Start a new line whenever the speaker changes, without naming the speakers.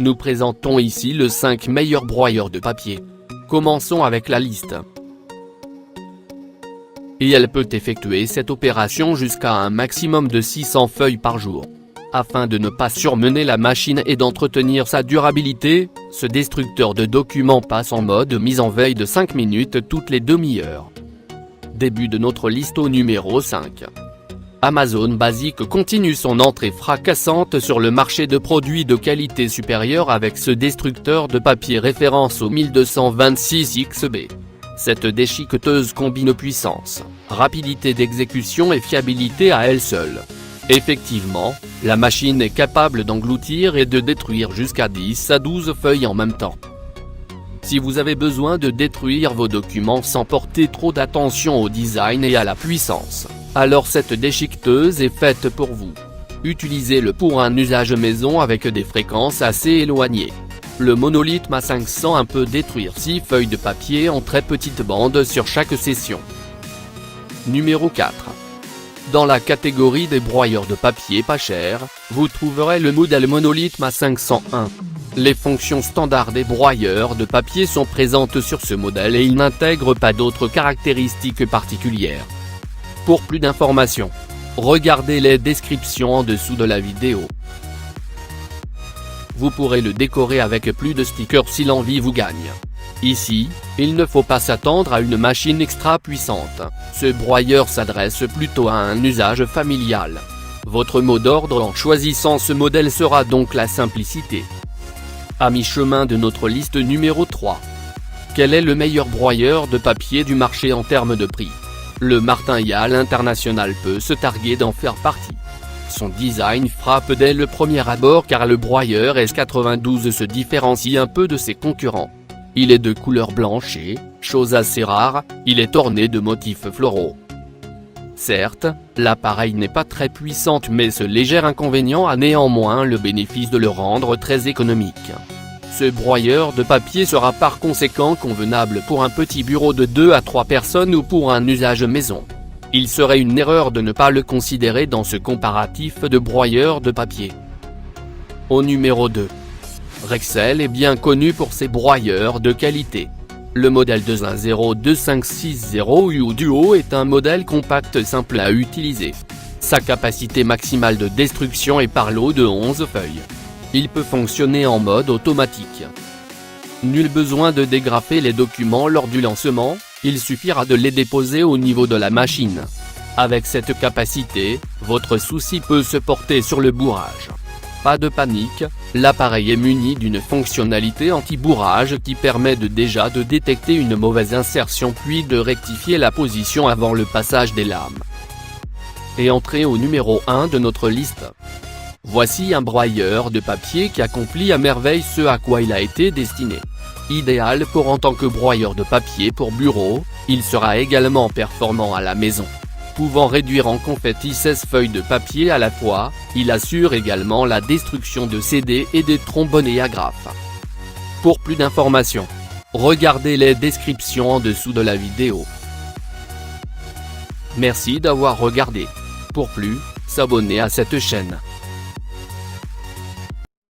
Nous présentons ici les 5 meilleurs broyeurs de papier. Commençons avec la liste. Et elle peut effectuer cette opération jusqu'à un maximum de 600 feuilles par jour. Afin de ne pas surmener la machine et d'entretenir sa durabilité, ce destructeur de documents passe en mode mise en veille de 5 minutes toutes les demi-heures. Début de notre liste au numéro 5. Amazon Basic continue son entrée fracassante sur le marché de produits de qualité supérieure avec ce destructeur de papier référence au 1226 XB. Cette déchiqueteuse combine puissance, rapidité d'exécution et fiabilité à elle seule. Effectivement, la machine est capable d'engloutir et de détruire jusqu'à 10 à 12 feuilles en même temps. Si vous avez besoin de détruire vos documents sans porter trop d'attention au design et à la puissance, alors cette déchiqueteuse est faite pour vous. Utilisez-le pour un usage maison avec des fréquences assez éloignées. Le Monolith MA500 peut détruire 6 feuilles de papier en très petites bandes sur chaque session. Numéro 4. Dans la catégorie des broyeurs de papier pas chers, vous trouverez le modèle Monolith MA501. Les fonctions standards des broyeurs de papier sont présentes sur ce modèle et il n'intègre pas d'autres caractéristiques particulières. Pour plus d'informations, regardez les descriptions en dessous de la vidéo. Vous pourrez le décorer avec plus de stickers si l'envie vous gagne. Ici, il ne faut pas s'attendre à une machine extra puissante, ce broyeur s'adresse plutôt à un usage familial. Votre mot d'ordre en choisissant ce modèle sera donc la simplicité. À mi-chemin de notre liste numéro 3. Quel est le meilleur broyeur de papier du marché en termes de prix? Le Martingale International peut se targuer d'en faire partie. Son design frappe dès le premier abord car le broyeur S92 se différencie un peu de ses concurrents. Il est de couleur blanchée, chose assez rare, il est orné de motifs floraux. Certes, l'appareil n'est pas très puissant mais ce léger inconvénient a néanmoins le bénéfice de le rendre très économique. Ce broyeur de papier sera par conséquent convenable pour un petit bureau de 2 à 3 personnes ou pour un usage maison. Il serait une erreur de ne pas le considérer dans ce comparatif de broyeurs de papier. Au numéro 2. Rexel est bien connu pour ses broyeurs de qualité. Le modèle 210256 U Duo est un modèle compact simple à utiliser. Sa capacité maximale de destruction est par lot de 11 feuilles. Il peut fonctionner en mode automatique. Nul besoin de dégrafer les documents lors du lancement, il suffira de les déposer au niveau de la machine. Avec cette capacité, votre souci peut se porter sur le bourrage. Pas de panique, l'appareil est muni d'une fonctionnalité anti-bourrage qui permet déjà de détecter une mauvaise insertion puis de rectifier la position avant le passage des lames. Et entrée au numéro 1 de notre liste. Voici un broyeur de papier qui accomplit à merveille ce à quoi il a été destiné. Idéal pour en tant que broyeur de papier pour bureau, il sera également performant à la maison. Pouvant réduire en confetti 16 feuilles de papier à la fois, il assure également la destruction de CD et des trombones et agrafes. Pour plus d'informations, regardez les descriptions en dessous de la vidéo. Merci d'avoir regardé. Pour plus, s'abonner à cette chaîne.